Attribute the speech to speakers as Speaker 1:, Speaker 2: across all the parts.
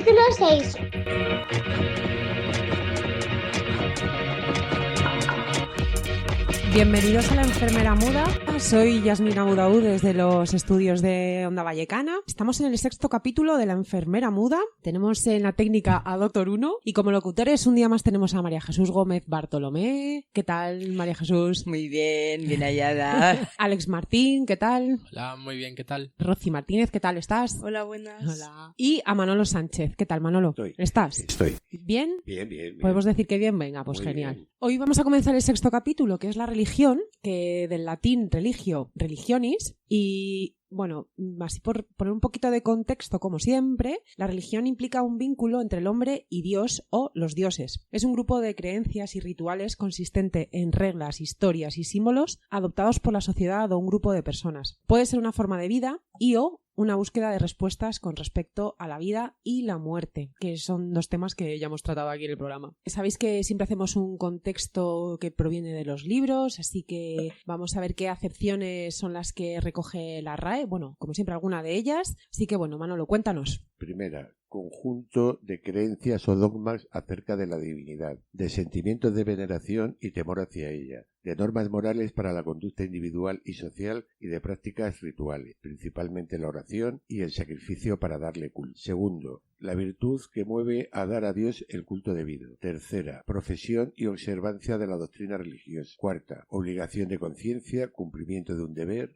Speaker 1: Capítulo 6.
Speaker 2: Bienvenidos a La Enfermera Muda. Soy Yasmina Mudaú desde los estudios de Onda Vallecana. Estamos en el 6º capítulo de La Enfermera Muda. Tenemos en la técnica a Doctor Uno y como locutores un día más tenemos a María Jesús Gómez Bartolomé. ¿Qué tal, María Jesús?
Speaker 3: Muy bien, bien hallada.
Speaker 2: Alex Martín, ¿qué tal?
Speaker 4: Hola, muy bien, ¿qué tal?
Speaker 2: Rosy Martínez, ¿qué tal estás?
Speaker 5: Hola, buenas.
Speaker 2: Hola. Y a Manolo Sánchez. ¿Qué tal, Manolo? ¿Estás?
Speaker 6: Estoy.
Speaker 2: ¿Bien?
Speaker 6: Bien.
Speaker 2: ¿Podemos decir que bien? Venga, pues
Speaker 6: Muy
Speaker 2: genial.
Speaker 6: bien.
Speaker 2: Hoy vamos a comenzar el 6º capítulo, que es la religión, que del latín religio, religionis, y bueno, así por poner un poquito de contexto, como siempre, la religión implica un vínculo entre el hombre y Dios o los dioses. Es un grupo de creencias y rituales consistente en reglas, historias y símbolos adoptados por la sociedad o un grupo de personas. Puede ser una forma de vida y o una búsqueda de respuestas con respecto a la vida y la muerte, que son dos temas que ya hemos tratado aquí en el programa. Sabéis que siempre hacemos un contexto que proviene de los libros, así que vamos a ver qué acepciones son las que recoge la RAE. Bueno, como siempre, alguna de ellas. Así que bueno, Manolo, cuéntanos.
Speaker 6: Primera, conjunto de creencias o dogmas acerca de la divinidad, de sentimientos de veneración y temor hacia ella, de normas morales para la conducta individual y social y de prácticas rituales, principalmente la oración y el sacrificio para darle culto. Segundo, la virtud que mueve a dar a Dios el culto debido. Tercera, profesión y observancia de la doctrina religiosa. Cuarta, obligación de conciencia, cumplimiento de un deber.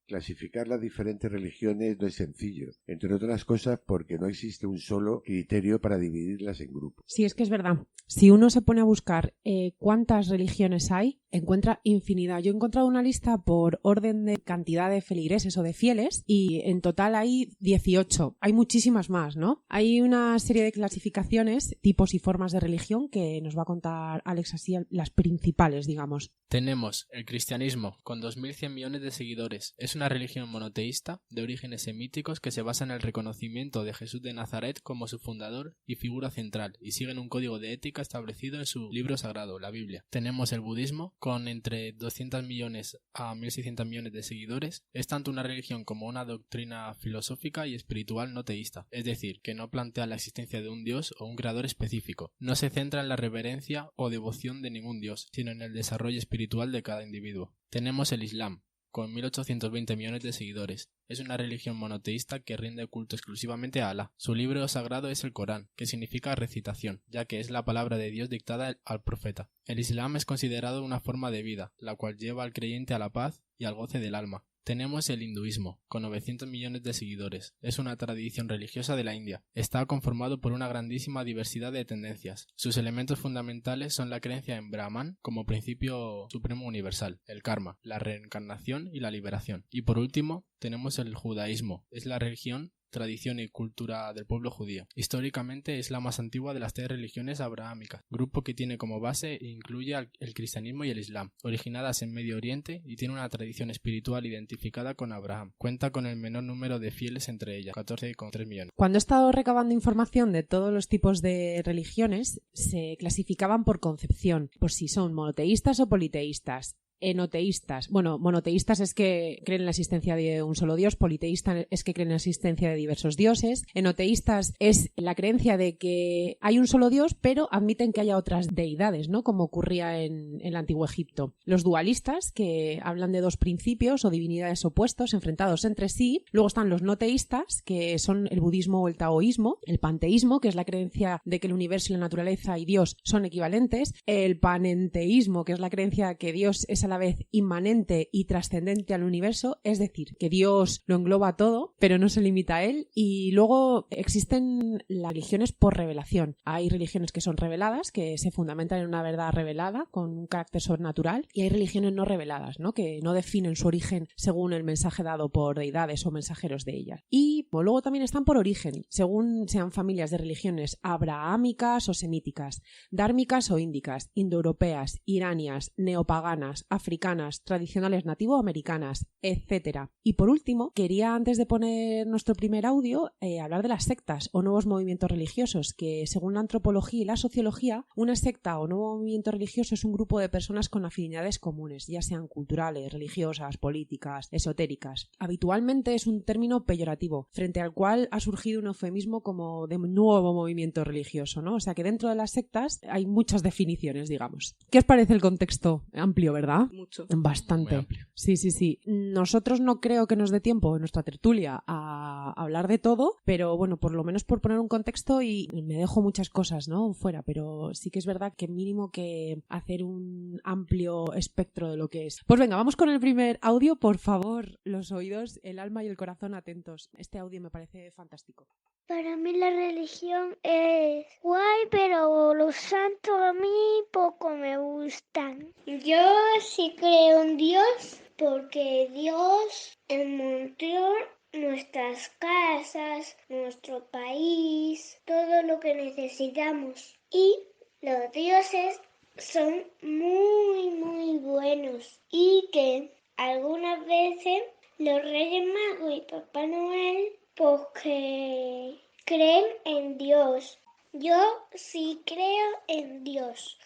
Speaker 6: Clasificar las diferentes religiones no es sencillo, entre otras cosas porque no existe un solo criterio para dividirlas en grupos.
Speaker 2: Sí, es que es verdad. Si uno se pone a buscar cuántas religiones hay, encuentra infinidad. Yo he encontrado una lista por orden de cantidad de feligreses o de fieles y en total hay 18. Hay muchísimas más, ¿no? Hay una serie de clasificaciones, tipos y formas de religión que nos va a contar Alex así las principales, digamos.
Speaker 4: Tenemos el cristianismo, con 2.100 millones de seguidores. Es una religión monoteísta de orígenes semíticos que se basa en el reconocimiento de Jesús de Nazaret como su fundador y figura central, y siguen un código de ética establecido en su libro sagrado, la Biblia. Tenemos el budismo, con entre 200 millones a 1.600 millones de seguidores. Es tanto una religión como una doctrina filosófica y espiritual no teísta, es decir, que no plantea la existencia de un dios o un creador específico. No se centra en la reverencia o devoción de ningún dios, sino en el desarrollo espiritual de cada individuo. Tenemos el Islam, con 1.820 millones de seguidores. Es una religión monoteísta que rinde culto exclusivamente a Alá. Su libro sagrado es el Corán, que significa recitación, ya que es la palabra de Dios dictada al profeta. El Islam es considerado una forma de vida, la cual lleva al creyente a la paz y al goce del alma. Tenemos el hinduismo, con 900 millones de seguidores. Es una tradición religiosa de la India. Está conformado por una grandísima diversidad de tendencias. Sus elementos fundamentales son la creencia en Brahman como principio supremo universal, el karma, la reencarnación y la liberación. Y por último, tenemos el judaísmo. Es la religión, tradición y cultura del pueblo judío. Históricamente es la más antigua de las 3 religiones abrahámicas, grupo que tiene como base e incluye el cristianismo y el islam, originadas en Medio Oriente y tiene una tradición espiritual identificada con Abraham. Cuenta con el menor número de fieles entre ellas, 14,3 millones.
Speaker 2: Cuando he estado recabando información de todos los tipos de religiones, se clasificaban por concepción, por si son monoteístas o politeístas. Enoteístas. Bueno, monoteístas es que creen en la existencia de un solo dios, politeístas es que creen en la existencia de diversos dioses, enoteístas es la creencia de que hay un solo dios pero admiten que haya otras deidades, ¿no? Como ocurría en el antiguo Egipto. Los dualistas, que hablan de dos principios o divinidades opuestos enfrentados entre sí. Luego están los no teístas, que son el budismo o el taoísmo, el panteísmo, que es la creencia de que el universo y la naturaleza y Dios son equivalentes, el panenteísmo, que es la creencia que Dios es a la vez inmanente y trascendente al universo, es decir, que Dios lo engloba todo, pero no se limita a él. Y luego existen las religiones por revelación. Hay religiones que son reveladas, que se fundamentan en una verdad revelada con un carácter sobrenatural, y hay religiones no reveladas, ¿no? Que no definen su origen según el mensaje dado por deidades o mensajeros de ellas. Y luego también están por origen, según sean familias de religiones abrahámicas o semíticas, dármicas o índicas, indoeuropeas, iranias, neopaganas, africanas, tradicionales nativoamericanas, etc. Y por último, quería, antes de poner nuestro primer audio, hablar de las sectas o nuevos movimientos religiosos, que según la antropología y la sociología, una secta o nuevo movimiento religioso es un grupo de personas con afinidades comunes, ya sean culturales, religiosas, políticas, esotéricas. Habitualmente es un término peyorativo, frente al cual ha surgido un eufemismo como de nuevo movimiento religioso, ¿no? O sea que dentro de las sectas hay muchas definiciones, digamos. ¿Qué os parece el contexto? Amplio, ¿verdad?
Speaker 1: Mucho.
Speaker 2: Bastante.
Speaker 4: Muy amplio.
Speaker 2: Sí. Nosotros no creo que nos dé tiempo en nuestra tertulia a hablar de todo, pero bueno, por lo menos por poner un contexto, y me dejo muchas cosas, ¿no?, fuera, pero sí que es verdad que mínimo que hacer un amplio espectro de lo que es. Pues venga, vamos con el primer audio, por favor, los oídos, el alma y el corazón atentos. Este audio me parece fantástico.
Speaker 5: Para mí la religión es guay, pero los santos a mí poco me gustan. Yo sí creo en Dios porque Dios enmontró nuestras casas, nuestro país, todo lo que necesitamos. Y los dioses son muy buenos y que algunas veces los Reyes Magos y Papá Noel porque creen en Dios. Yo sí creo en Dios.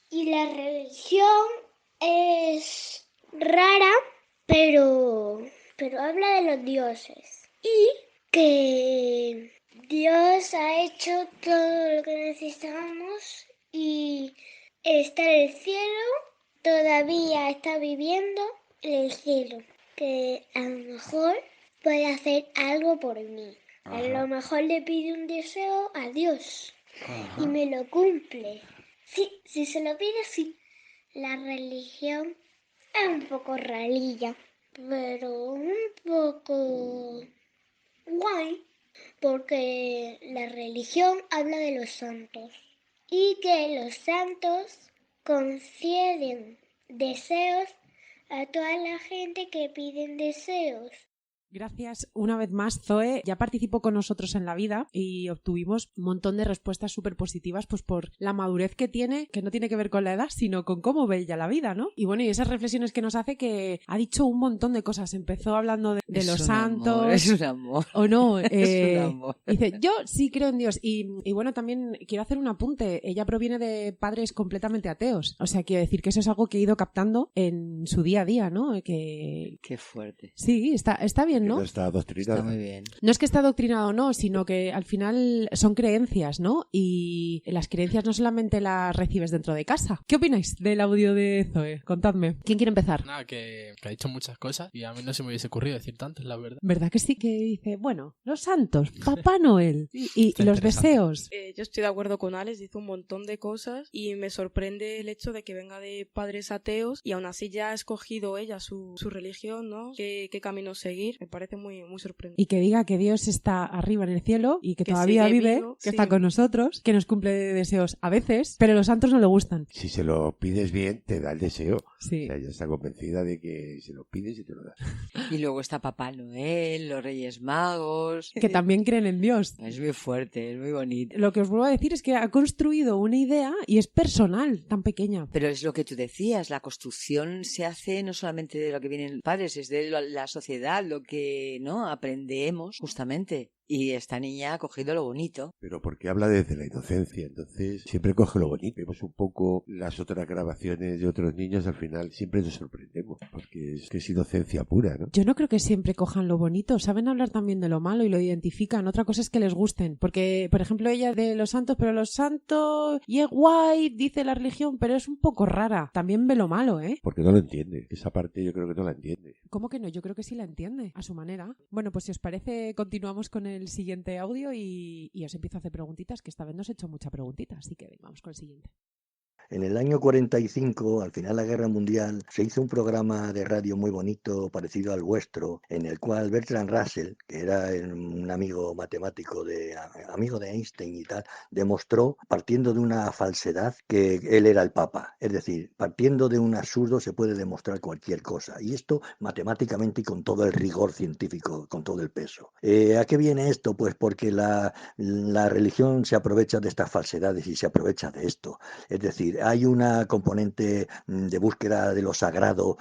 Speaker 5: Y la religión es rara, pero habla de los dioses. Y que Dios ha hecho todo lo que necesitamos y está en el cielo, todavía está viviendo en el cielo. Que a lo mejor puede hacer algo por mí. A lo mejor le pide un deseo a Dios y me lo cumple. Sí, si se lo pide, sí. La religión es un poco rarilla, pero un poco guay, porque la religión habla de los santos y que los santos conceden deseos a toda la gente que piden deseos.
Speaker 2: Gracias una vez más, Zoe. Ya participó con nosotros en La Vida y obtuvimos un montón de respuestas súper positivas, pues por la madurez que tiene, que no tiene que ver con la edad, sino con cómo ve ella la vida, ¿no? Y bueno, y esas reflexiones que nos hace, que ha dicho un montón de cosas. Empezó hablando de los santos.
Speaker 3: Es un amor.
Speaker 2: ¿O no?
Speaker 3: Es un amor.
Speaker 2: Dice, yo sí creo en Dios. Y bueno, también quiero hacer un apunte. Ella proviene de padres completamente ateos. O sea, quiero decir que eso es algo que he ido captando en su día a día, ¿no? Que...
Speaker 3: Qué fuerte.
Speaker 2: Sí, está bien, ¿no?
Speaker 6: Que no está adoctrinada.
Speaker 3: Está muy bien.
Speaker 2: No es que esté adoctrinado o no, sino que al final son creencias, ¿no? Y las creencias no solamente las recibes dentro de casa. ¿Qué opináis del audio de Zoe? Contadme. ¿Quién quiere empezar?
Speaker 4: Nada, que ha dicho muchas cosas y a mí no se me hubiese ocurrido decir tantas, la verdad.
Speaker 2: ¿Verdad que sí? Que dice, bueno, los santos, Papá Noel y
Speaker 4: Está
Speaker 2: los
Speaker 4: interesante.
Speaker 2: deseos.
Speaker 1: Yo estoy de acuerdo con Alex, dice un montón de cosas y me sorprende el hecho de que venga de padres ateos y aún así ya ha escogido ella su religión, ¿no? ¿Qué camino seguir? Me parece muy sorprendente.
Speaker 2: Y que diga que Dios está arriba en el cielo y que
Speaker 1: Que
Speaker 2: todavía
Speaker 1: sigue
Speaker 2: vive,
Speaker 1: vivo,
Speaker 2: que
Speaker 1: sí.
Speaker 2: está con nosotros, que nos cumple deseos a veces, pero los santos no le gustan.
Speaker 6: Si se lo pides bien, te da el deseo.
Speaker 2: Sí.
Speaker 6: O sea, ella está convencida de que se lo pides y te lo da.
Speaker 3: Y luego está Papá Noel, los Reyes Magos.
Speaker 2: Que también creen en Dios.
Speaker 3: Es muy fuerte, es muy bonito.
Speaker 2: Lo que os vuelvo a decir es que ha construido una idea y es personal, tan pequeña.
Speaker 3: Pero es lo que tú decías, la construcción se hace no solamente de lo que vienen los padres, es de la sociedad, lo que no aprendemos justamente. Y esta niña ha cogido lo bonito.
Speaker 6: Pero porque habla desde la inocencia, entonces siempre coge lo bonito. Vemos un poco las otras grabaciones de otros niños, al final siempre nos sorprendemos, porque es que es inocencia pura, ¿no?
Speaker 2: Yo no creo que siempre cojan lo bonito, saben hablar también de lo malo y lo identifican. Otra cosa es que les gusten, porque, por ejemplo, ella de los santos, pero los santos, y es guay, dice la religión, pero es un poco rara. También ve lo malo, ¿eh?
Speaker 6: Porque no lo entiende. Esa parte yo creo que no la entiende.
Speaker 2: ¿Cómo que no? Yo creo que sí la entiende, a su manera. Bueno, pues si os parece, continuamos con el siguiente audio y os empiezo a hacer preguntitas, que esta vez no os he hecho mucha preguntita, así que vamos con el siguiente.
Speaker 7: En el año 45, al final de la Guerra Mundial, se hizo un programa de radio muy bonito, parecido al vuestro, en el cual Bertrand Russell, que era un amigo matemático, amigo de Einstein y tal, demostró, partiendo de una falsedad, que él era el Papa. Es decir, partiendo de un absurdo se puede demostrar cualquier cosa. Y esto matemáticamente y con todo el rigor científico, con todo el peso. ¿A qué viene esto? Pues porque la religión se aprovecha de estas falsedades y se aprovecha de esto. Es decir, hay una componente de búsqueda de lo sagrado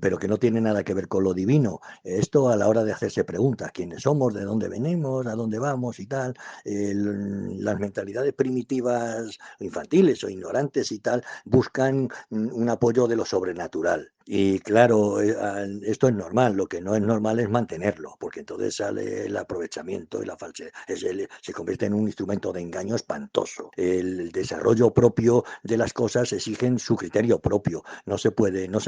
Speaker 7: pero que no tiene nada que ver con lo divino. Esto a la hora de hacerse preguntas, quiénes somos, de dónde venimos, a dónde vamos y tal, las mentalidades primitivas, infantiles o ignorantes y tal, buscan un apoyo de lo sobrenatural. Y claro, esto es normal, lo que no es normal es mantenerlo, porque entonces sale el aprovechamiento y la falsedad, se convierte en un instrumento de engaño espantoso. El desarrollo propio de las cosas exigen su criterio propio, no se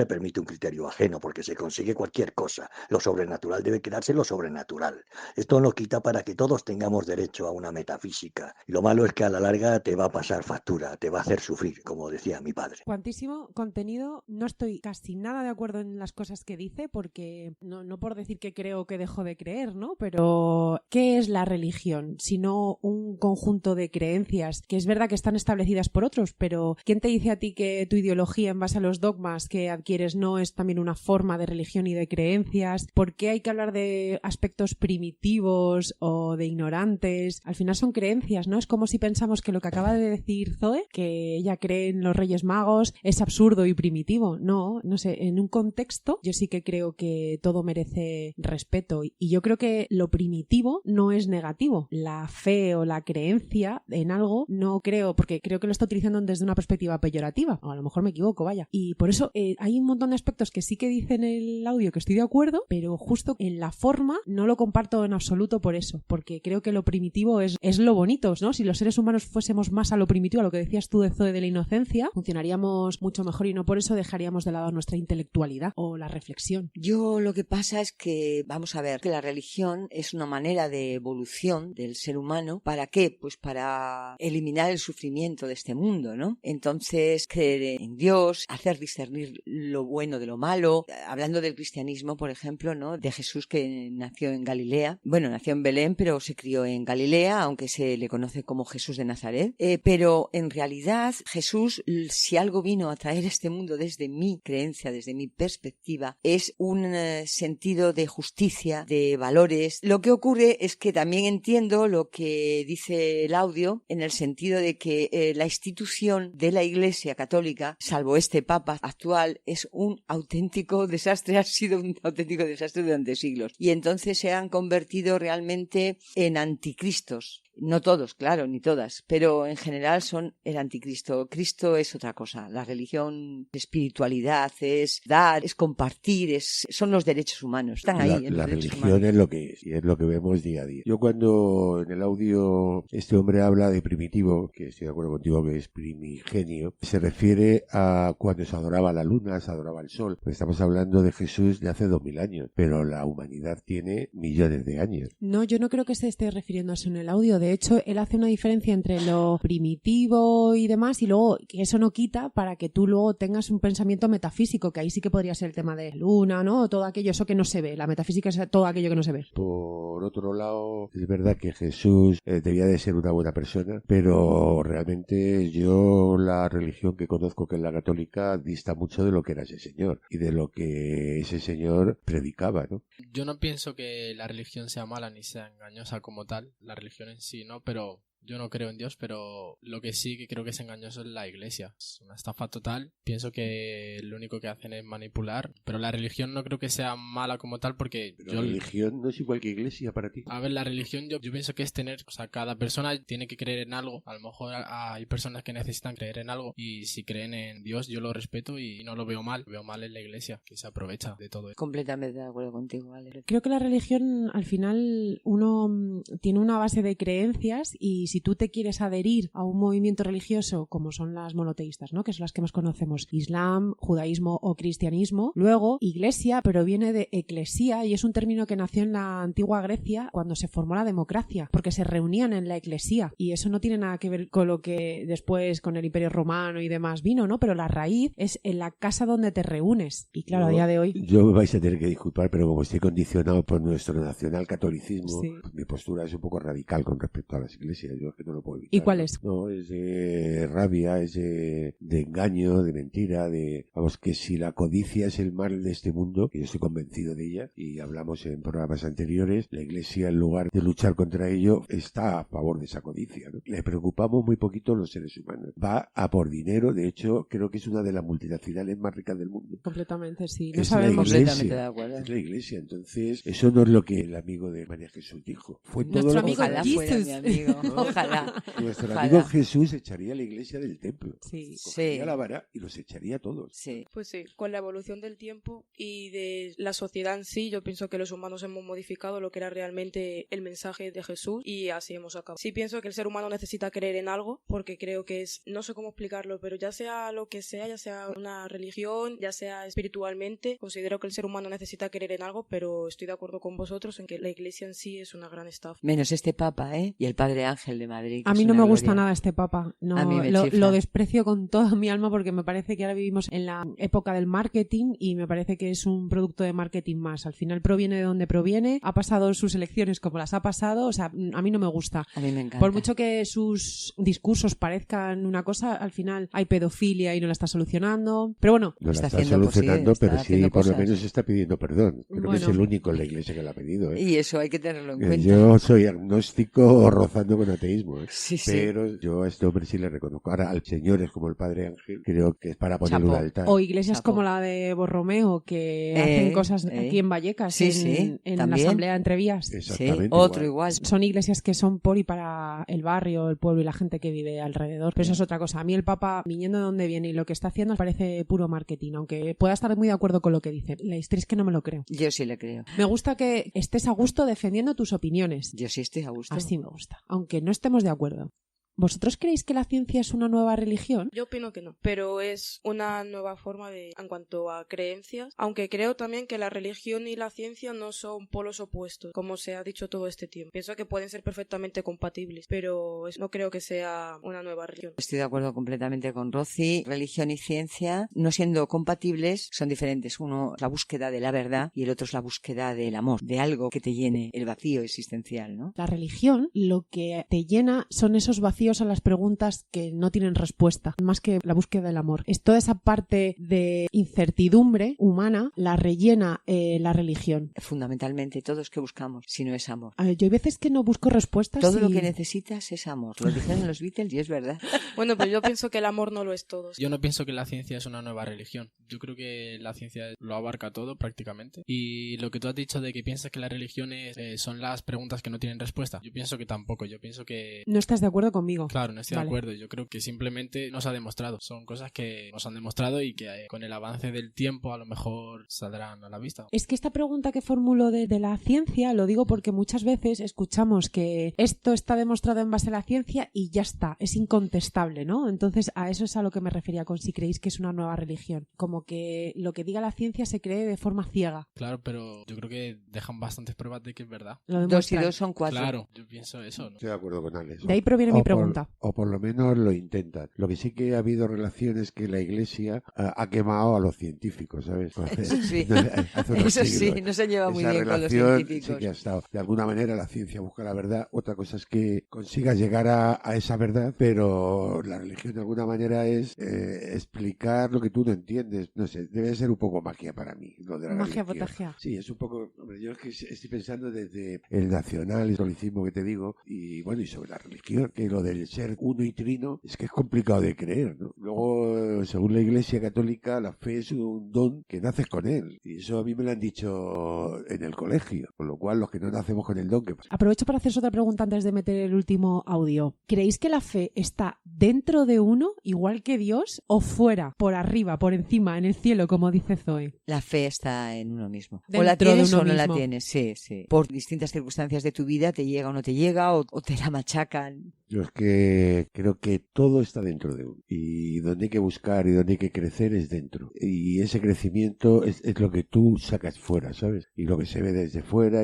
Speaker 7: permite un criterio ajeno, porque se consigue cualquier cosa. Lo sobrenatural debe quedarse lo sobrenatural. Esto no quita para que todos tengamos derecho a una metafísica. Y lo malo es que a la larga te va a pasar factura, te va a hacer sufrir, como decía mi padre.
Speaker 2: Cuantísimo contenido, no estoy casi nada de acuerdo en las cosas que dice, porque no por decir que creo que dejo de creer, ¿no? Pero ¿qué es la religión? Sino un conjunto de creencias que es verdad que están establecidas por otros, pero ¿quién te dice a ti que tu ideología en base a los dogmas que adquieres no es también una forma de religión y de creencias? ¿Por qué hay que hablar de aspectos primitivos o de ignorantes? Al final son creencias, ¿no? Es como si pensamos que lo que acaba de decir Zoe, que ella cree en los Reyes Magos, es absurdo y primitivo. No sé, en un contexto yo sí que creo que todo merece respeto, y yo creo que lo primitivo no es negativo. La fe o la creencia en algo no creo, porque creo que lo está utilizando desde una perspectiva peyorativa, o a lo mejor me equivoco, vaya. Y por eso hay un montón de aspectos que sí que dice en el audio que estoy de acuerdo, pero justo en la forma no lo comparto en absoluto por eso, porque creo que lo primitivo es lo bonito, ¿no? Si los seres humanos fuésemos más a lo primitivo, a lo que decías tú de Zoe de la inocencia, funcionaríamos mucho mejor y no por eso dejaríamos de lado nuestra intelectualidad o la reflexión.
Speaker 3: Yo lo que pasa es que, vamos a ver, que la religión es una manera de evolución del ser humano. ¿Para qué? Pues para eliminar el sufrimiento de este mundo, ¿no? Entonces, creer en Dios, hacer discernir lo bueno de lo malo. Hablando del cristianismo, por ejemplo, ¿no? De Jesús, que nació en Galilea. Bueno, nació en Belén, pero se crió en Galilea, aunque se le conoce como Jesús de Nazaret. Pero en realidad, Jesús, si algo vino a traer a este mundo desde mi creencia, desde mi perspectiva, es un sentido de justicia, de valores. Lo que ocurre es que también entiendo lo que dice el audio, en el sentido de que la institución de la Iglesia Católica, salvo este Papa actual, es un auténtico desastre, ha sido un auténtico desastre durante siglos. Y entonces se han convertido realmente en anticristos. No todos, claro, ni todas, pero en general son el anticristo. Cristo es otra cosa. La religión, espiritualidad, es dar, es compartir, son los derechos humanos. Están ahí.
Speaker 6: La religión es lo que es, y es lo que vemos día a día. Yo cuando en el audio este hombre habla de primitivo, que estoy de acuerdo contigo que es primigenio, se refiere a cuando se adoraba la luna, se adoraba el sol. Pues estamos hablando de Jesús de hace 2000 años, pero la humanidad tiene millones de años.
Speaker 2: No, yo no creo que se esté refiriendo a eso en el audio. De hecho, él hace una diferencia entre lo primitivo y demás, y luego que eso no quita para que tú luego tengas un pensamiento metafísico, que ahí sí que podría ser el tema de luna, ¿no? Todo aquello, eso que no se ve. La metafísica es todo aquello que no se ve.
Speaker 6: Por otro lado, es verdad que Jesús debía de ser una buena persona, pero realmente yo la religión que conozco, que es la católica, dista mucho de lo que era ese señor y de lo que ese señor predicaba, ¿no?
Speaker 4: Yo no pienso que la religión sea mala ni sea engañosa como tal, la religión en sí, ¿no? Pero yo no creo en Dios, pero lo que sí que creo que es engañoso es la iglesia. Es una estafa total. Pienso que lo único que hacen es manipular, pero la religión no creo que sea mala como tal porque...
Speaker 6: Pero la religión no es igual que iglesia para ti.
Speaker 4: A ver, la religión yo pienso que es tener... O sea, cada persona tiene que creer en algo. A lo mejor hay personas que necesitan creer en algo y si creen en Dios yo lo respeto y no lo veo mal. Lo veo mal en la iglesia, que se aprovecha de todo eso.
Speaker 3: Completamente de acuerdo contigo, Vale.
Speaker 2: Creo que la religión, al final, uno tiene una base de creencias y si tú te quieres adherir a un movimiento religioso como son las monoteístas, ¿no? Que son las que más conocemos, Islam, judaísmo o cristianismo, luego iglesia proviene de eclesía y es un término que nació en la antigua Grecia cuando se formó la democracia, porque se reunían en la eclesía y eso no tiene nada que ver con lo que después con el Imperio Romano y demás vino, ¿no? Pero la raíz es en la casa donde te reúnes y claro, a día de hoy...
Speaker 6: Yo me vais a tener que disculpar, pero como estoy condicionado por nuestro nacional catolicismo,
Speaker 2: sí.
Speaker 6: Mi postura es un poco radical con respecto a las iglesias. yo es que no lo puedo evitar.
Speaker 2: ¿Y cuál es?
Speaker 6: No, es de rabia, es de engaño, de mentira, vamos, que si la codicia es el mal de este mundo, que yo estoy convencido de ella, y hablamos en programas anteriores, la Iglesia, en lugar de luchar contra ello, está a favor de esa codicia, ¿no? Le preocupamos muy poquito los seres humanos. Va a por dinero, de hecho, creo que es una de las multinacionales más ricas del mundo.
Speaker 2: Completamente, sí. No
Speaker 6: Es
Speaker 2: sabemos.
Speaker 6: la
Speaker 3: Completamente de
Speaker 6: Iglesia,
Speaker 3: acuerdo.
Speaker 6: es la Iglesia. Entonces, eso no es lo que el amigo de María Jesús dijo. Fue todo
Speaker 2: Nuestro
Speaker 6: lo
Speaker 2: amigo
Speaker 3: Ojalá fuera
Speaker 2: Jesus.
Speaker 3: mi amigo. Ojalá.
Speaker 6: Nuestro
Speaker 3: Ojalá.
Speaker 6: amigo Jesús echaría a la Iglesia del templo.
Speaker 2: Sí.
Speaker 6: Cogería
Speaker 3: Sí.
Speaker 6: la vara y los echaría a todos.
Speaker 3: Sí.
Speaker 1: Pues sí, con la evolución del tiempo y de la sociedad en sí, yo pienso que los humanos hemos modificado lo que era realmente el mensaje de Jesús y así hemos acabado. Sí pienso que el ser humano necesita creer en algo porque creo que es, no sé cómo explicarlo, pero ya sea lo que sea, ya sea una religión, ya sea espiritualmente, considero que el ser humano necesita creer en algo, pero estoy de acuerdo con vosotros en que la Iglesia en sí es una gran estafa.
Speaker 3: Menos este Papa, ¿eh? Y el Padre Ángel de Madrid. que
Speaker 2: A
Speaker 3: es
Speaker 2: mí no
Speaker 3: una
Speaker 2: me gusta
Speaker 3: gloria.
Speaker 2: nada este papa. No,
Speaker 3: A mí me
Speaker 2: lo
Speaker 3: chifla.
Speaker 2: desprecio con toda mi alma porque me parece que ahora vivimos en la época del marketing y me parece que es un producto de marketing más. Al final proviene de donde proviene, ha pasado sus elecciones como las ha pasado, o sea, a mí no me gusta.
Speaker 3: A mí me encanta.
Speaker 2: Por mucho que sus discursos parezcan una cosa, al final hay pedofilia y no la está solucionando. Pero bueno,
Speaker 6: No la
Speaker 3: Está
Speaker 6: está
Speaker 3: haciendo, pues sí,
Speaker 6: solucionando,
Speaker 3: está
Speaker 6: pero sí,
Speaker 3: haciendo
Speaker 6: por lo
Speaker 3: cosas.
Speaker 6: menos está pidiendo perdón. Creo que es
Speaker 2: Bueno.
Speaker 6: el único en la Iglesia que la ha pedido, ¿eh?
Speaker 3: Y eso hay que tenerlo en cuenta.
Speaker 6: Yo soy agnóstico rozando con ateísmo, ¿eh?
Speaker 3: Sí, sí.
Speaker 6: Pero yo a este hombre sí le reconozco. Ahora, al señores como el Padre Ángel, creo que es para poner un
Speaker 3: Chapo.
Speaker 6: altar.
Speaker 2: o iglesias
Speaker 3: Chapo.
Speaker 2: como la de Borromeo que hacen cosas aquí en Vallecas,
Speaker 3: Sí,
Speaker 2: en,
Speaker 3: sí,
Speaker 2: en la
Speaker 3: también.
Speaker 2: Asamblea de Entrevías.
Speaker 3: Sí,
Speaker 6: Exactamente.
Speaker 3: otro igual.
Speaker 2: Son iglesias que son por y para el barrio, el pueblo y la gente que vive alrededor. Pero eso es otra cosa. A mí el Papa, viniendo de donde viene y lo que está haciendo, me parece puro marketing, aunque pueda estar muy de acuerdo con lo que dice. La historia es que no me lo creo.
Speaker 3: Yo sí le creo.
Speaker 2: Me gusta que estés a gusto defendiendo tus opiniones.
Speaker 3: Yo sí estoy a gusto.
Speaker 2: Así me gusta, aunque no estemos de acuerdo. ¿Vosotros creéis que la ciencia es una nueva religión?
Speaker 1: Yo opino que no, pero es una nueva forma en cuanto a creencias, aunque creo también que la religión y la ciencia no son polos opuestos, como se ha dicho todo este tiempo. Pienso que pueden ser perfectamente compatibles, pero no creo que sea una nueva religión.
Speaker 3: Estoy de acuerdo completamente con Rosy. Religión y ciencia, no siendo compatibles, son diferentes. Uno es la búsqueda de la verdad y el otro es la búsqueda del amor, de algo que te llene el vacío existencial, ¿no?
Speaker 2: La religión lo que te llena son esos vacíos a las preguntas que no tienen respuesta, más que la búsqueda del amor. Es toda esa parte de incertidumbre humana la rellena la religión.
Speaker 3: Fundamentalmente, todos que buscamos, si no es amor.
Speaker 2: A ver, yo hay veces que no busco respuestas.
Speaker 3: Todo lo
Speaker 2: y-
Speaker 3: que necesitas es amor. Lo dijeron los Beatles y es verdad.
Speaker 1: Bueno, pero yo pienso que el amor no lo es todo.
Speaker 4: Yo no pienso que la ciencia es una nueva religión. Yo creo que la ciencia lo abarca todo prácticamente. Y lo que tú has dicho de que piensas que las religiones son las preguntas que no tienen respuesta, yo pienso que tampoco. Yo pienso que...
Speaker 2: No estás de acuerdo conmigo.
Speaker 4: Claro, no estoy
Speaker 2: Vale.
Speaker 4: de acuerdo. Yo creo que simplemente nos ha demostrado. Son cosas que nos han demostrado y que con el avance del tiempo a lo mejor saldrán a la vista.
Speaker 2: Es que esta pregunta que formulo de la ciencia lo digo porque muchas veces escuchamos que esto está demostrado en base a la ciencia y ya está, es incontestable, ¿no? Entonces a eso es a lo que me refería con si creéis que es una nueva religión. Como que lo que diga la ciencia se cree de forma ciega.
Speaker 4: Claro, pero yo creo que dejan bastantes pruebas de que es verdad.
Speaker 2: Lo
Speaker 3: 2 y
Speaker 2: demuestran.
Speaker 3: 2 son 4.
Speaker 4: Claro, yo pienso eso, ¿no?
Speaker 6: Estoy de acuerdo con Alex.
Speaker 2: De ahí proviene mi
Speaker 6: O por-
Speaker 2: pregunta.
Speaker 6: O por lo menos lo intentan. Lo que sí que ha habido relaciones que la Iglesia ha quemado a los científicos, ¿sabes?
Speaker 3: Eso sí.
Speaker 6: Hace unos
Speaker 3: Eso sí,
Speaker 6: siglos.
Speaker 3: no se lleva muy
Speaker 6: Esa
Speaker 3: bien con los
Speaker 6: relación
Speaker 3: científicos.
Speaker 6: sí que ha estado. De alguna manera la ciencia busca la verdad. Otra cosa es que consigas llegar a esa verdad, pero la religión de alguna manera es explicar lo que tú no entiendes. No sé, debe ser un poco magia para mí, lo de la
Speaker 2: Magia
Speaker 6: religión.
Speaker 2: potagia.
Speaker 6: Sí, es un poco... Hombre, yo es que estoy pensando desde el nacional, el catolicismo que te digo, y bueno, y sobre la religión, que lo del ser uno y trino es que es complicado de creer, ¿no? Luego, según la Iglesia Católica, la fe es un don que naces con él, y eso a mí me lo han dicho en el colegio, con lo cual los que no nacemos con el don, que
Speaker 2: Aprovecho para haceros otra pregunta antes de meter el último audio. ¿Creéis que la fe está dentro de uno, igual que Dios, o fuera, por arriba, por encima, en el cielo, como dice Zoe?
Speaker 3: La fe está en uno mismo. O
Speaker 2: Dentro
Speaker 3: la
Speaker 2: de
Speaker 3: tienes
Speaker 2: uno
Speaker 3: o no la
Speaker 2: mismo.
Speaker 3: tienes, sí, sí. Por distintas circunstancias de tu vida te llega o no te llega, o te la machacan.
Speaker 6: yo es que creo que todo está dentro de uno, y donde hay que buscar y donde hay que crecer es dentro, y ese crecimiento es lo que tú sacas fuera, ¿sabes? Y lo que se ve desde fuera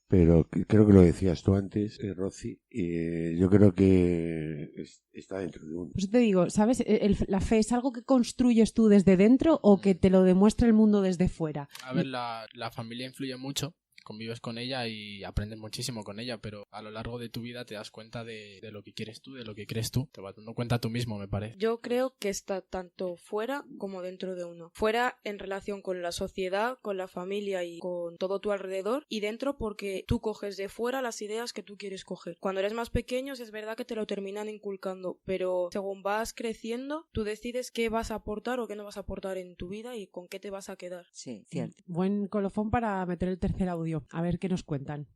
Speaker 6: pero creo que lo decías tú antes, Rosy, yo creo que está dentro de uno.
Speaker 2: Pues te digo, ¿sabes? La fe es algo que construyes tú desde dentro o que te lo demuestra el mundo desde fuera.
Speaker 4: A ver, la familia influye mucho. convives con ella y aprendes muchísimo con ella, pero a lo largo de tu vida te das cuenta de lo que quieres tú, de lo que crees tú. Te vas dando cuenta tú mismo, me parece.
Speaker 1: Yo creo que está tanto fuera como dentro de uno. Fuera en relación con la sociedad, con la familia y con todo tu alrededor, y dentro porque tú coges de fuera las ideas que tú quieres coger. Cuando eres más pequeño es verdad que te lo terminan inculcando, pero según vas creciendo, tú decides qué vas a aportar o qué no vas a aportar en tu vida y con qué te vas a quedar.
Speaker 3: Sí, cierto.
Speaker 2: Buen colofón para meter el tercer audio. A ver qué nos cuentan.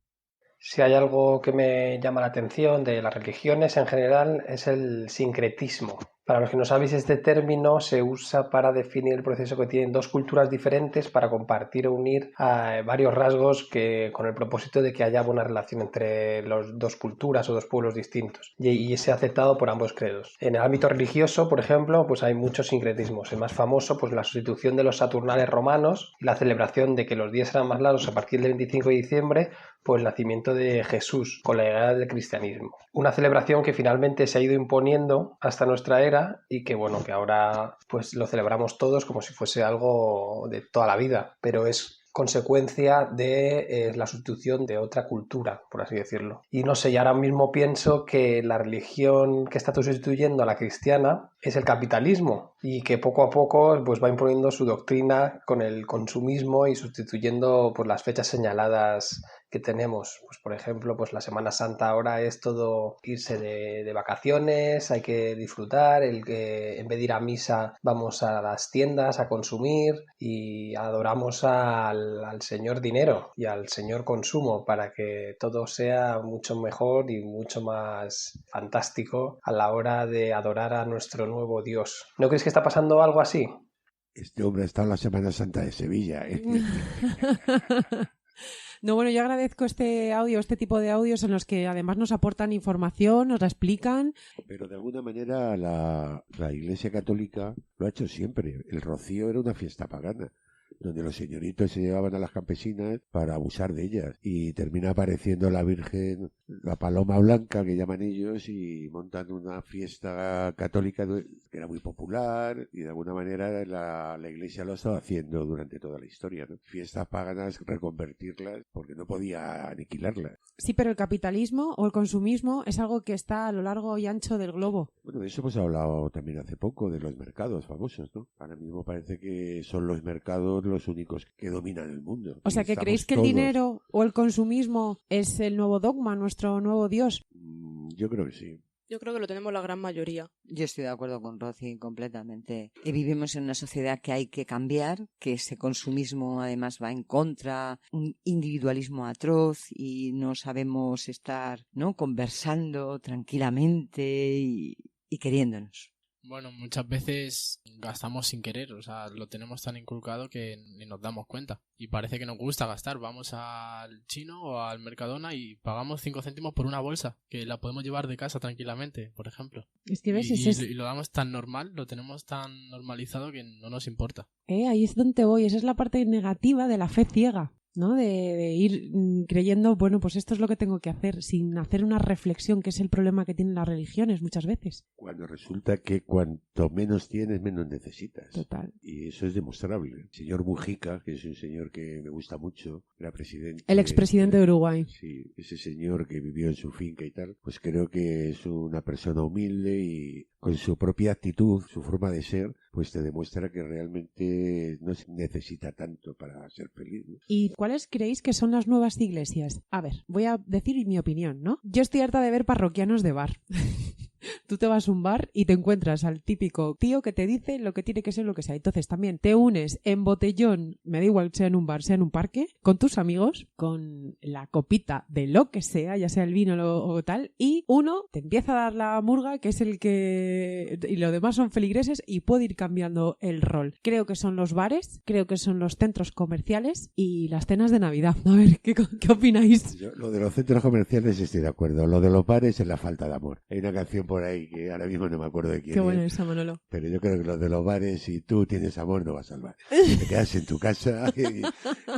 Speaker 8: Si hay algo que me llama la atención de las religiones en general es el sincretismo. Para los que no sabéis, este término se usa para definir el proceso que tienen dos culturas diferentes para compartir o unir varios rasgos con el propósito de que haya buena relación entre las dos culturas o dos pueblos distintos. Y es aceptado por ambos credos. En el ámbito religioso, por ejemplo, pues hay muchos sincretismos. El más famoso, pues la sustitución de los saturnales romanos y la celebración de que los días eran más largos a partir del 25 de diciembre, pues el nacimiento de Jesús con la llegada del cristianismo. Una celebración que finalmente se ha ido imponiendo hasta nuestra era y que bueno, que ahora pues lo celebramos todos como si fuese algo de toda la vida, pero es consecuencia de la sustitución de otra cultura, por así decirlo. Y no sé, y ahora mismo pienso que la religión que está sustituyendo a la cristiana es el capitalismo y que poco a poco pues va imponiendo su doctrina con el consumismo y sustituyendo pues las fechas señaladas que tenemos. Pues por ejemplo, pues la Semana Santa ahora es todo irse de vacaciones, hay que disfrutar, el que en vez de ir a misa vamos a las tiendas a consumir y adoramos al señor dinero y al señor consumo para que todo sea mucho mejor y mucho más fantástico a la hora de adorar a nuestro nuevo Dios. ¿No crees que está pasando algo así?
Speaker 6: Este hombre está en la Semana Santa de Sevilla, ¿eh?
Speaker 2: No, bueno, yo agradezco este tipo de audios en los que además nos aportan información, nos la explican.
Speaker 6: Pero de alguna manera la Iglesia Católica lo ha hecho siempre. El rocío era una fiesta pagana, donde los señoritos se llevaban a las campesinas para abusar de ellas. Y termina apareciendo la Virgen, la Paloma Blanca, que llaman ellos, y montan una fiesta católica que era muy popular, y de alguna manera la Iglesia lo ha estado haciendo durante toda la historia, ¿no? Fiestas paganas, reconvertirlas, porque no podía aniquilarlas.
Speaker 2: Sí, pero el capitalismo o el consumismo es algo que está a lo largo y ancho del globo.
Speaker 6: Bueno, de eso hemos hablado también hace poco, de los mercados famosos, ¿no? Ahora mismo parece que son los mercados los únicos que dominan el mundo.
Speaker 2: O sea, ¿que creéis que el dinero o el consumismo es el nuevo dogma, nuestro nuevo Dios?
Speaker 6: Yo creo que sí.
Speaker 1: Yo creo que lo tenemos la gran mayoría.
Speaker 3: Yo estoy de acuerdo con Rocío completamente. Vivimos en una sociedad que hay que cambiar, que ese consumismo además va en contra, un individualismo atroz y no sabemos estar, ¿no?, conversando tranquilamente y queriéndonos.
Speaker 4: Bueno, muchas veces gastamos sin querer, o sea, lo tenemos tan inculcado que ni nos damos cuenta. Y parece que nos gusta gastar. Vamos al chino o al Mercadona y pagamos 5 céntimos por una bolsa, que la podemos llevar de casa tranquilamente, por ejemplo.
Speaker 2: Es que ves,
Speaker 4: y lo damos tan normal, lo tenemos tan normalizado que no nos importa.
Speaker 2: Ahí es donde voy, esa es la parte negativa de la fe ciega, ¿no? De ir creyendo, bueno, pues esto es lo que tengo que hacer, sin hacer una reflexión, que es el problema que tienen las religiones muchas veces.
Speaker 6: Cuando resulta que cuanto menos tienes, menos necesitas.
Speaker 2: Total.
Speaker 6: Y eso es demostrable. El señor Mujica, que es un señor que me gusta mucho, era presidente...
Speaker 2: El expresidente de Uruguay.
Speaker 6: Sí, ese señor que vivió en su finca y tal, pues creo que es una persona humilde y con su propia actitud, su forma de ser, pues te demuestra que realmente no se necesita tanto para ser feliz, ¿no?
Speaker 2: ¿Y cuáles creéis que son las nuevas iglesias? A ver, voy a decir mi opinión, ¿no? Yo estoy harta de ver parroquianos de bar. Tú te vas a un bar y te encuentras al típico tío que te dice lo que tiene que ser lo que sea. Entonces también te unes en botellón, me da igual sea en un bar, sea en un parque, con tus amigos, con la copita de lo que sea, ya sea el vino o tal, y uno te empieza a dar la murga, que es el que... y los demás son feligreses y puede ir cambiando el rol. Creo que son los bares, creo que son los centros comerciales y las cenas de Navidad. A ver, ¿qué opináis?
Speaker 6: Lo de los centros comerciales estoy de acuerdo. Lo de los bares es la falta de amor. Hay una canción por por ahí, que ahora mismo no me acuerdo de quién
Speaker 2: Qué bueno
Speaker 6: es.
Speaker 2: esa, Manolo.
Speaker 6: Pero yo creo que los de los bares, si tú tienes amor, no vas al bar. Te quedas en tu casa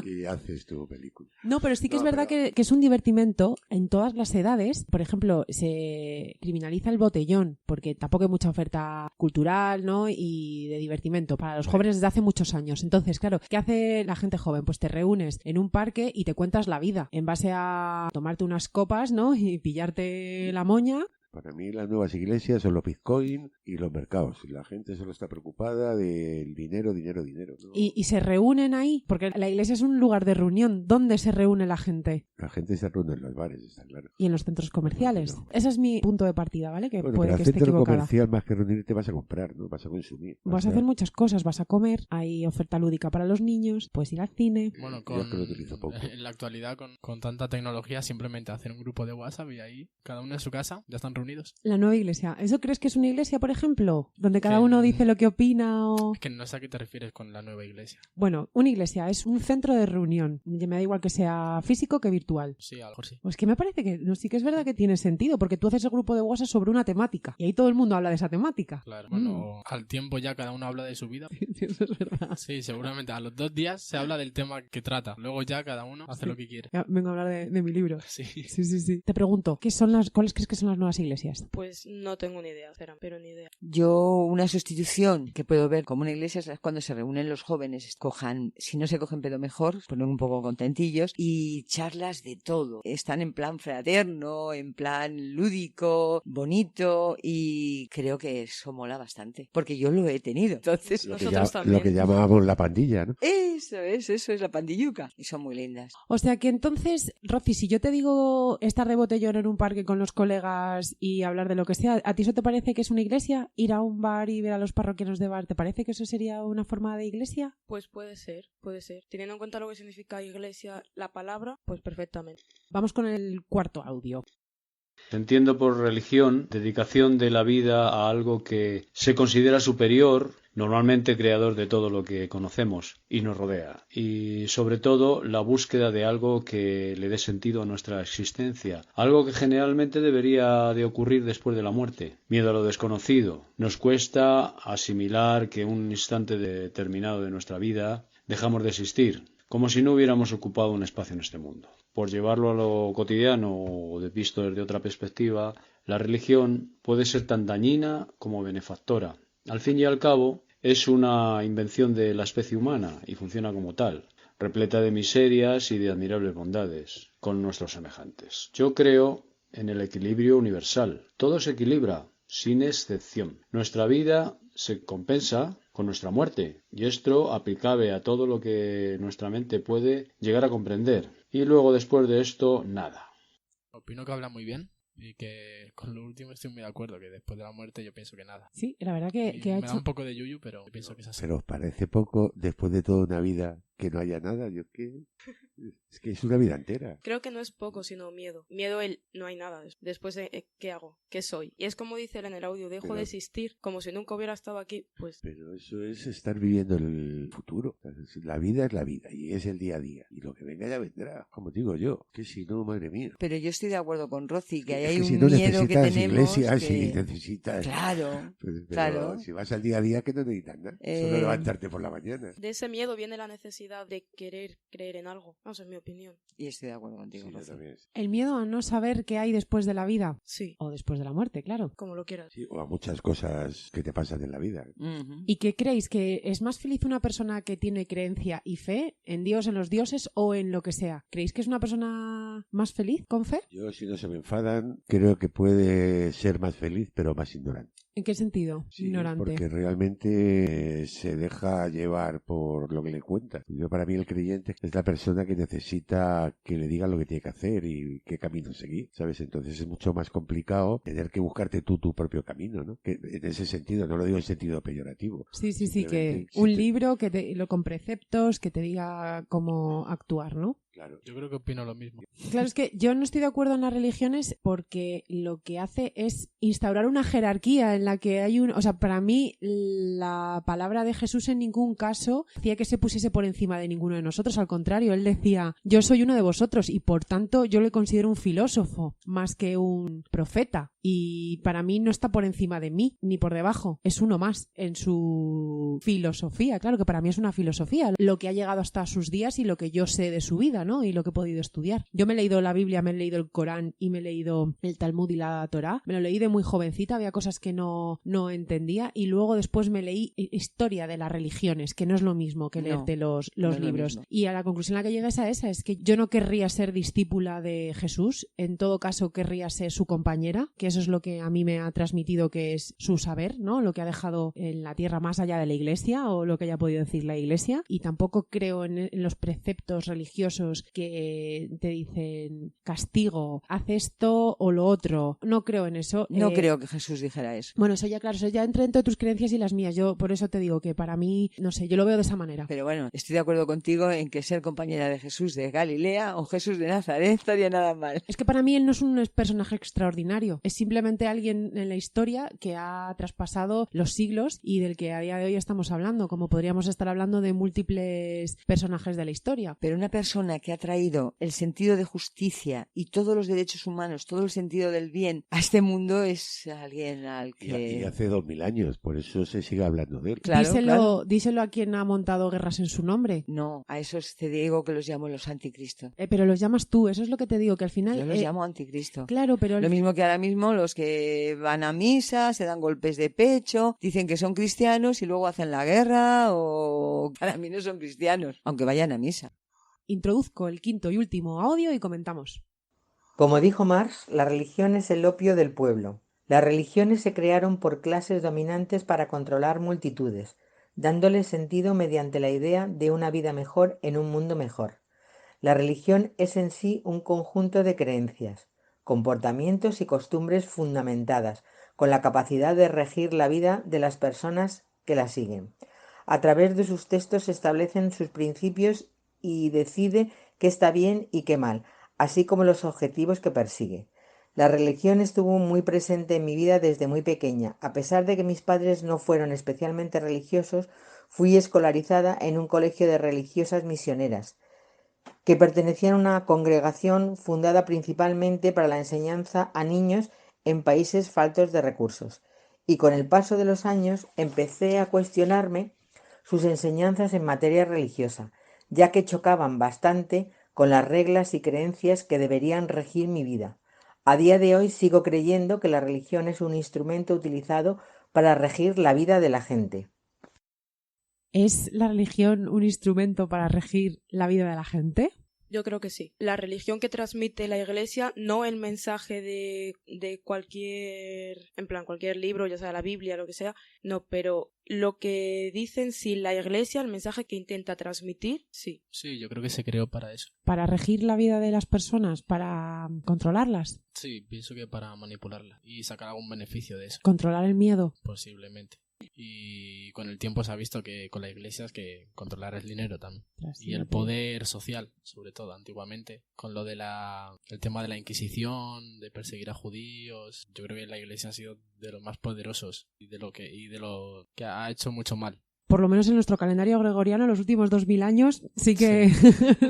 Speaker 6: y haces tu película.
Speaker 2: No, pero sí que
Speaker 6: No,
Speaker 2: es verdad
Speaker 6: pero-
Speaker 2: que es un divertimento en todas las edades. Por ejemplo, se criminaliza el botellón, porque tampoco hay mucha oferta cultural, ¿no? Y de divertimento para los jóvenes desde hace muchos años. Entonces, claro, ¿qué hace la gente joven? Pues te reúnes en un parque y te cuentas la vida en base a tomarte unas copas, ¿no? Y pillarte la moña.
Speaker 6: Para mí las nuevas iglesias son los bitcoin y los mercados. Y la gente solo está preocupada del dinero, dinero, dinero. ¿No?
Speaker 2: Y se reúnen ahí, porque la iglesia es un lugar de reunión. ¿Dónde se reúne la gente?
Speaker 6: La gente se reúne en los bares, está claro.
Speaker 2: Y en los centros comerciales.
Speaker 6: No.
Speaker 2: Ese es mi punto de partida, ¿vale? Que
Speaker 6: Bueno,
Speaker 2: puede
Speaker 6: pero
Speaker 2: que
Speaker 6: al
Speaker 2: esté
Speaker 6: centro
Speaker 2: equivocada.
Speaker 6: comercial más que reunirte vas a comprar, ¿no? Vas a consumir.
Speaker 2: Vas a hacer muchas cosas, vas a comer, hay oferta lúdica para los niños, puedes ir al cine.
Speaker 4: Bueno,
Speaker 6: Yo es que lo utilizo poco.
Speaker 4: en la actualidad, con tanta tecnología, simplemente hacer un grupo de WhatsApp y ahí, cada uno en su casa, ya están reunidos.
Speaker 2: La nueva iglesia. ¿Eso crees que es una iglesia, por ejemplo? Donde cada
Speaker 4: Sí.
Speaker 2: uno dice lo que opina o...
Speaker 4: Es que no sé a qué te refieres con la nueva iglesia.
Speaker 2: Bueno, una iglesia es un centro de reunión. Me da igual que sea físico que virtual.
Speaker 4: Sí, a lo mejor sí.
Speaker 2: Pues que me parece que no, sí que es verdad que tiene sentido, porque tú haces el grupo de WhatsApp sobre una temática y ahí todo el mundo habla de esa temática.
Speaker 4: Claro. Bueno, al tiempo ya cada uno habla de su vida.
Speaker 2: Eso es verdad.
Speaker 4: Sí, seguramente. A los 2 días se habla del tema que trata. Luego ya cada uno hace lo que quiere.
Speaker 2: Ya, vengo a hablar de mi libro.
Speaker 4: Sí.
Speaker 2: Sí. Te pregunto, ¿cuáles crees que son las nuevas iglesias?
Speaker 1: Pues no tengo ni idea, pero ni idea.
Speaker 3: Yo una sustitución que puedo ver como una iglesia es cuando se reúnen los jóvenes, cojan, si no se cogen pedo mejor, ponen un poco contentillos y charlas de todo. Están en plan fraterno, en plan lúdico, bonito y creo que eso mola bastante, porque yo lo he tenido. Entonces,
Speaker 1: Nosotros también.
Speaker 6: Lo que llamábamos la pandilla, ¿no?
Speaker 3: eso es la pandilluca y son muy lindas.
Speaker 2: O sea que entonces, Rosy, si yo te digo estar de botellón en un parque con los colegas y hablar de lo que sea, ¿a ti eso te parece que es una iglesia? ¿Ir a un bar y ver a los parroquianos de bar, ¿te parece que eso sería una forma de iglesia?
Speaker 1: Pues puede ser. Teniendo en cuenta lo que significa iglesia, la palabra, pues perfectamente.
Speaker 2: Vamos con el cuarto audio.
Speaker 9: Entiendo por religión dedicación de la vida a algo que se considera superior, normalmente creador de todo lo que conocemos y nos rodea, y sobre todo la búsqueda de algo que le dé sentido a nuestra existencia, algo que generalmente debería de ocurrir después de la muerte. Miedo a lo desconocido. Nos cuesta asimilar que un instante determinado de nuestra vida dejamos de existir, como si no hubiéramos ocupado un espacio en este mundo. Por llevarlo a lo cotidiano o visto desde otra perspectiva, la religión puede ser tan dañina como benefactora. Al fin y al cabo, es una invención de la especie humana y funciona como tal, repleta de miserias y de admirables bondades con nuestros semejantes. Yo creo en el equilibrio universal. Todo se equilibra, sin excepción. Nuestra vida se compensa con nuestra muerte, y esto aplicable a todo lo que nuestra mente puede llegar a comprender. Y luego, después de esto, nada.
Speaker 4: Opino que habla muy bien y que con lo último estoy muy de acuerdo, que después de la muerte yo pienso que nada.
Speaker 2: Sí, la verdad que
Speaker 4: Y
Speaker 2: ha
Speaker 4: me da
Speaker 2: hecho...
Speaker 4: un poco de yuyu, pero pienso que es así.
Speaker 6: Pero ¿os parece poco después de toda una vida que no haya nada? Yo es que es una vida entera.
Speaker 1: Creo que no es poco, sino miedo. Miedo el no hay nada. Después de ¿qué hago? ¿Qué soy? Y es como dice él en el audio, dejo de existir, como si nunca hubiera estado aquí. Pues
Speaker 6: Pero eso es estar viviendo el futuro. La vida es la vida y es el día a día. Y lo que venga ya vendrá, como digo yo. Que si no, madre mía.
Speaker 3: Pero yo estoy de acuerdo con Rosy, que
Speaker 6: Es
Speaker 3: hay
Speaker 6: que
Speaker 3: un
Speaker 6: si no
Speaker 3: miedo que
Speaker 6: necesitas
Speaker 3: tenemos
Speaker 6: iglesias,
Speaker 3: que...
Speaker 6: sí, necesitas...
Speaker 3: Claro,
Speaker 6: Pero
Speaker 3: claro.
Speaker 6: si vas al día a día, que no necesitas nada. Solo levantarte por la mañana.
Speaker 1: de ese miedo viene la necesidad de querer creer en algo. No sé, es mi opinión.
Speaker 3: Y estoy de acuerdo contigo,
Speaker 6: Sí, yo
Speaker 3: Rosy.
Speaker 6: también.
Speaker 2: El miedo a no saber qué hay después de la vida.
Speaker 1: Sí,
Speaker 2: O después de la muerte, claro.
Speaker 1: como lo quieras.
Speaker 6: Sí, o a muchas cosas que te pasan en la vida.
Speaker 3: Ujú.
Speaker 2: ¿Y qué creéis? ¿Que es más feliz una persona que tiene creencia y fe en Dios, en los dioses o en lo que sea? ¿Creéis que es una persona más feliz con fe?
Speaker 6: Yo, si no se me enfadan, creo que puede ser más feliz, pero más ignorante.
Speaker 2: ¿En qué sentido?
Speaker 6: Sí,
Speaker 2: Ignorante.
Speaker 6: porque realmente se deja llevar por lo que le cuenta. Yo, para mí, el creyente es la persona que necesita que le digan lo que tiene que hacer y qué camino seguir, ¿sabes? Entonces es mucho más complicado tener que buscarte tú tu propio camino, ¿no? Que en ese sentido, no lo digo en sentido peyorativo.
Speaker 2: Sí, que
Speaker 6: Simplemente, si
Speaker 2: un
Speaker 6: te-
Speaker 2: libro lo con preceptos que te diga cómo actuar, ¿no?
Speaker 6: Claro.
Speaker 4: Yo creo que opino lo mismo.
Speaker 2: Claro, es que yo no estoy de acuerdo en las religiones porque lo que hace es instaurar una jerarquía en la que hay un... O sea, para mí la palabra de Jesús en ningún caso hacía que se pusiese por encima de ninguno de nosotros. Al contrario, él decía, yo soy uno de vosotros y por tanto yo le considero un filósofo más que un profeta. Y para mí no está por encima de mí ni por debajo. Es uno más en su filosofía. Claro que para mí es una filosofía. Lo que ha llegado hasta sus días y lo que yo sé de su vida, ¿no? Y lo que he podido estudiar. Yo me he leído la Biblia, me he leído el Corán y me he leído el Talmud y la Torá. Me lo leí de muy jovencita, había cosas que no entendía y luego después me leí historia de las religiones, que no es lo mismo que leerte los libros. Y a la conclusión a la que llegué es a esa, es que yo no querría ser discípula de Jesús, en todo caso querría ser su compañera, que eso es lo que a mí me ha transmitido que es su saber, ¿no? Lo que ha dejado en la tierra más allá de la Iglesia o lo que haya podido decir la Iglesia. Y tampoco creo en los preceptos religiosos que te dicen castigo, haz esto o lo otro. No creo en eso.
Speaker 3: No creo que Jesús dijera eso.
Speaker 2: Bueno, eso ya, claro, eso ya entra entre tus creencias y las mías. Yo por eso te digo que para mí, no sé, yo lo veo de esa manera.
Speaker 3: Pero bueno, estoy de acuerdo contigo en que ser compañera de Jesús de Galilea o Jesús de Nazaret estaría nada mal.
Speaker 2: Es que para mí él no es un personaje extraordinario. Es simplemente alguien en la historia que ha traspasado los siglos y del que a día de hoy estamos hablando, como podríamos estar hablando de múltiples personajes de la historia.
Speaker 3: Pero una persona que ha traído el sentido de justicia y todos los derechos humanos, todo el sentido del bien a este mundo es alguien al que...
Speaker 6: Y hace 2000 años, por eso se sigue hablando de él.
Speaker 3: Claro,
Speaker 2: díselo a quien ha montado guerras en su nombre.
Speaker 3: No, a esos te digo que los llamo los anticristo.
Speaker 2: Pero los llamas tú, eso es lo que te digo, que al final...
Speaker 3: Yo los llamo anticristo.
Speaker 2: Claro, pero...
Speaker 3: Lo mismo que ahora mismo los que van a misa, se dan golpes de pecho, dicen que son cristianos y luego hacen la guerra o... Para mí no son cristianos, aunque vayan a misa.
Speaker 2: Introduzco el quinto y último audio y comentamos.
Speaker 10: Como dijo Marx, la religión es el opio del pueblo. Las religiones se crearon por clases dominantes para controlar multitudes, dándoles sentido mediante la idea de una vida mejor en un mundo mejor. La religión es en sí un conjunto de creencias, comportamientos y costumbres fundamentadas, con la capacidad de regir la vida de las personas que la siguen. A través de sus textos se establecen sus principios y decide qué está bien y qué mal, así como los objetivos que persigue. La religión estuvo muy presente en mi vida desde muy pequeña. A pesar de que mis padres no fueron especialmente religiosos, fui escolarizada en un colegio de religiosas misioneras, que pertenecían a una congregación fundada principalmente para la enseñanza a niños en países faltos de recursos. Y con el paso de los años empecé a cuestionarme sus enseñanzas en materia religiosa, ya que chocaban bastante con las reglas y creencias que deberían regir mi vida. A día de hoy sigo creyendo que la religión es un instrumento utilizado para regir la vida de la gente.
Speaker 2: ¿Es la religión un instrumento para regir la vida de la gente?
Speaker 1: Yo creo que sí. La religión que transmite la Iglesia, no el mensaje de cualquier, en plan, cualquier libro, ya sea la Biblia, lo que sea, no, pero lo que dicen sí la Iglesia, el mensaje que intenta transmitir, sí.
Speaker 4: Sí, yo creo que se creó para eso.
Speaker 2: ¿Para regir la vida de las personas? ¿Para controlarlas?
Speaker 4: Sí, pienso que para manipularlas y sacar algún beneficio de eso.
Speaker 2: ¿Controlar el miedo?
Speaker 4: Posiblemente. Y con el tiempo se ha visto que con la Iglesia es que controlar el dinero también. Y el poder social, sobre todo, antiguamente. Con lo de el tema de la Inquisición, de perseguir a judíos. Yo creo que la Iglesia ha sido de los más poderosos y de lo que ha hecho mucho mal.
Speaker 2: Por lo menos en nuestro calendario gregoriano, los últimos 2000 años, sí que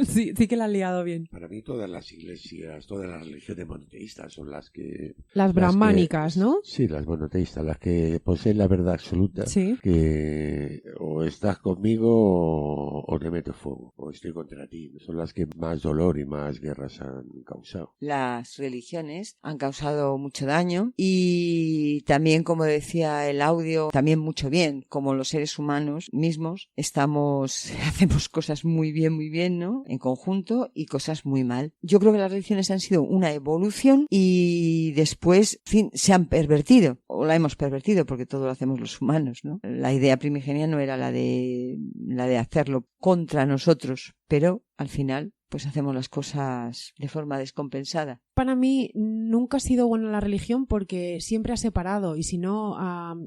Speaker 2: sí que la han liado bien.
Speaker 6: Para mí todas las iglesias, todas las religiones monoteístas son las que...
Speaker 2: Las brahmánicas, ¿no?
Speaker 6: Sí, las monoteístas, las que poseen la verdad absoluta.
Speaker 2: Sí.
Speaker 6: Que o estás conmigo o te meto fuego, o estoy contra ti. Son las que más dolor y más guerras han causado.
Speaker 3: Las religiones han causado mucho daño y también, como decía el audio, también mucho bien, como los seres humanos mismos hacemos cosas muy bien, ¿no? En conjunto y cosas muy mal. Yo creo que las religiones han sido una evolución y después, en fin, se han pervertido o la hemos pervertido porque todo lo hacemos los humanos, ¿no? La idea primigenia no era la de hacerlo contra nosotros, pero al final pues hacemos las cosas de forma descompensada.
Speaker 2: Para mí nunca ha sido buena la religión porque siempre ha separado, y si no,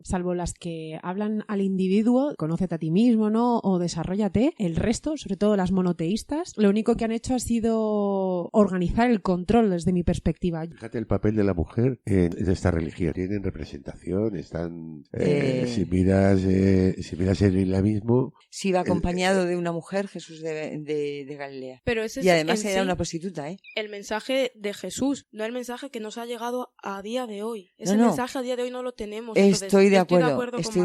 Speaker 2: salvo las que hablan al individuo, conócete a ti mismo, ¿no? O desarróllate, el resto, sobre todo las monoteístas, lo único que han hecho ha sido organizar el control desde mi perspectiva.
Speaker 6: Fíjate el papel de la mujer en esta religión. Tienen representación, están... si miras el islamismo...
Speaker 3: Sí, va acompañado de una mujer, Jesús de Galilea.
Speaker 1: Pero ese
Speaker 3: y además
Speaker 1: es,
Speaker 3: era una prostituta, ¿eh?
Speaker 1: El mensaje de Jesús, no el mensaje que nos ha llegado a día de hoy. Ese
Speaker 3: No.
Speaker 1: mensaje a día de hoy no lo tenemos.
Speaker 3: Estoy de acuerdo
Speaker 1: No
Speaker 3: estoy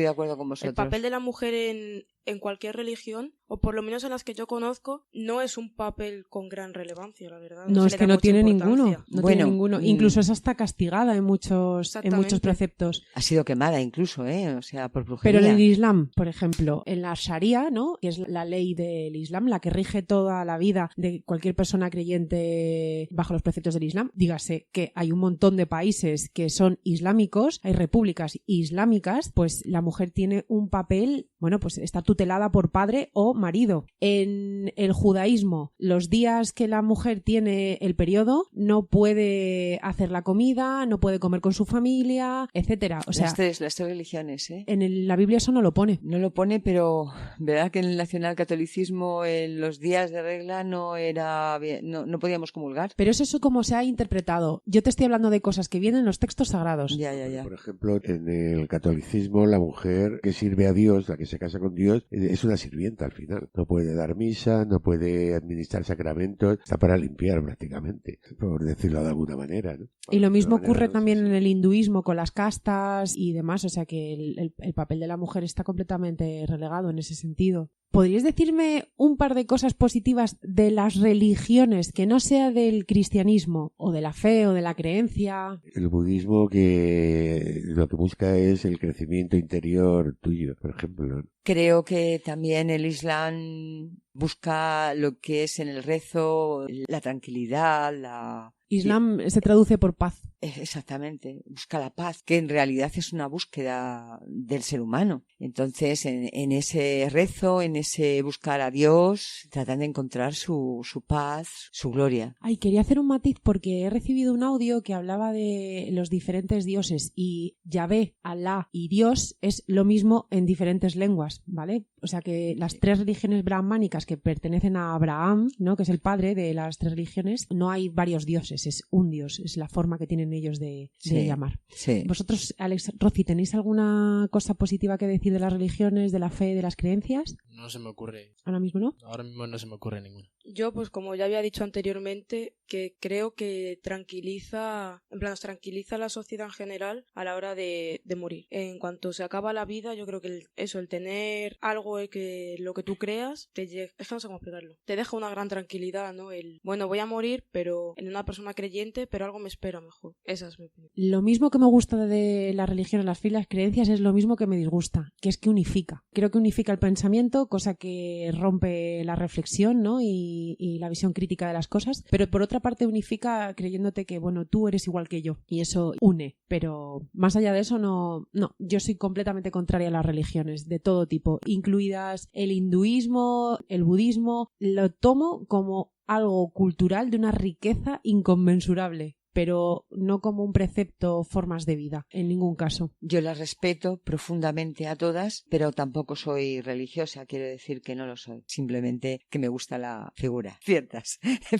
Speaker 3: de acuerdo con vosotros.
Speaker 1: El papel de la mujer en cualquier religión, o por lo menos en las que yo conozco, no es un papel con gran relevancia, la verdad.
Speaker 2: No, es que no tiene ninguno. Tiene ninguno. Incluso esa está castigada en muchos preceptos.
Speaker 3: Ha sido quemada incluso, o sea, por brujería.
Speaker 2: Pero en el Islam, por ejemplo, en la Sharia, ¿no? Que es la ley del Islam, la que rige toda la vida de cualquier persona creyente bajo los preceptos del Islam, dígase que hay un montón de países que son islámicos, hay repúblicas islámicas, pues la mujer tiene un papel, bueno, pues está tutelada por padre o marido. En el judaísmo, los días que la mujer tiene el periodo, no puede hacer la comida, no puede comer con su familia, etcétera. O sea,
Speaker 3: las tres religiones, ¿eh?
Speaker 2: En la Biblia eso no lo pone.
Speaker 3: No lo pone, pero verdad que en el nacionalcatolicismo en los días de regla no era bien, no podíamos comulgar.
Speaker 2: Pero es eso como se ha interpretado. Yo te estoy hablando de cosas que vienen en los textos sagrados.
Speaker 3: Ya.
Speaker 6: Por ejemplo, en el catolicismo la mujer que sirve a Dios, la que se casa con Dios, es una sirvienta al final. No puede dar misa, no puede administrar sacramentos, está para limpiar prácticamente, por decirlo de alguna manera, ¿no?
Speaker 2: Y lo mismo ocurre también en el hinduismo con las castas y demás, o sea que el papel de la mujer está completamente relegado en ese sentido. ¿Podríais decirme un par de cosas positivas de las religiones que no sea del cristianismo o de la fe o de la creencia?
Speaker 6: El budismo que lo que busca es el crecimiento interior tuyo, por ejemplo.
Speaker 3: Creo que también el Islam busca lo que es en el rezo, la tranquilidad,
Speaker 2: Islam se traduce por paz.
Speaker 3: Exactamente, busca la paz, que en realidad es una búsqueda del ser humano. Entonces, en ese rezo, en ese buscar a Dios, tratan de encontrar su paz, su gloria.
Speaker 2: Ay, quería hacer un matiz porque he recibido un audio que hablaba de los diferentes dioses y Yahvé, Alá y Dios es lo mismo en diferentes lenguas, ¿vale? O sea que las tres religiones brahmánicas que pertenecen a Abraham, ¿no? Que es el padre de las tres religiones, no hay varios dioses, es un dios, es la forma que tienen ellos de llamar.
Speaker 3: Sí.
Speaker 2: ¿Vosotros, Alex, Rosy, tenéis alguna cosa positiva que decir de las religiones, de la fe, de las creencias?
Speaker 4: No se me ocurre.
Speaker 2: ¿Ahora mismo no?
Speaker 4: Ahora mismo no se me ocurre ninguna.
Speaker 1: Yo, pues como ya había dicho anteriormente, que creo que tranquiliza a la sociedad en general a la hora de morir. En cuanto se acaba la vida, yo creo que el tener algo que lo que tú creas, es que no sé cómo explicarlo, te deja una gran tranquilidad, ¿no? Voy a morir, pero en una persona creyente, pero algo me espera mejor. Esa es mi opinión.
Speaker 2: Lo mismo que me gusta de la religión, las fe y las creencias, es lo mismo que me disgusta, que es que unifica. Creo que unifica el pensamiento, cosa que rompe la reflexión, ¿no? Y la visión crítica de las cosas, pero por otra parte unifica creyéndote que, bueno, tú eres igual que yo, y eso une, pero más allá de eso no, yo soy completamente contraria a las religiones de todo tipo, incluidas el hinduismo, el budismo, lo tomo como algo cultural de una riqueza inconmensurable, pero no como un precepto o formas de vida, en ningún caso.
Speaker 3: Yo las respeto profundamente a todas, pero tampoco soy religiosa, quiero decir que no lo soy. Simplemente que me gusta la figura, ciertas,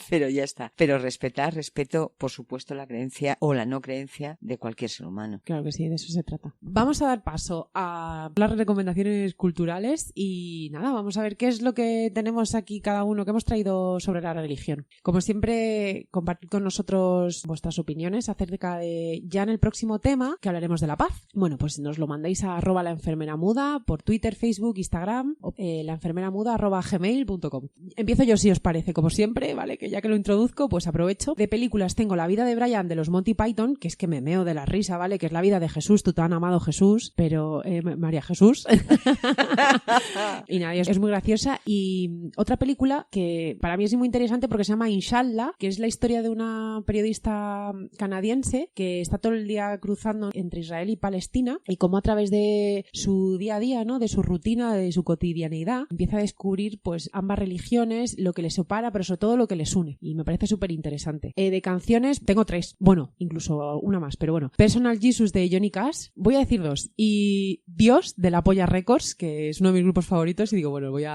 Speaker 3: pero ya está. Pero respeto, por supuesto, la creencia o la no creencia de cualquier ser humano.
Speaker 2: Claro que sí, de eso se trata. Vamos a dar paso a las recomendaciones culturales y nada, vamos a ver qué es lo que tenemos aquí cada uno, que hemos traído sobre la religión. Como siempre, compartid con nosotros vuestras opiniones acerca de ya en el próximo tema que hablaremos de la paz. Bueno, pues nos lo mandáis a @laenfermeramuda por Twitter, Facebook, Instagram o laenfermeramuda@gmail.com. Empiezo yo si os parece, como siempre, ¿vale? Que ya que lo introduzco, pues aprovecho. De películas tengo La vida de Brian de los Monty Python, que es que me meo de la risa, ¿vale? Que es la vida de Jesús, tu tan amado Jesús, pero María Jesús. Y nada, es muy graciosa. Y otra película que para mí es muy interesante porque se llama Inshallah, que es la historia de una periodista chica canadiense que está todo el día cruzando entre Israel y Palestina y cómo a través de su día a día, ¿no? De su rutina, de su cotidianeidad, empieza a descubrir pues ambas religiones, lo que les separa, pero sobre todo lo que les une. Y me parece súper interesante. De canciones tengo 3. Bueno, incluso una más, pero bueno. Personal Jesus de Johnny Cash. Voy a decir 2. Y Dios de La Polla Records, que es uno de mis grupos favoritos, y digo, bueno, voy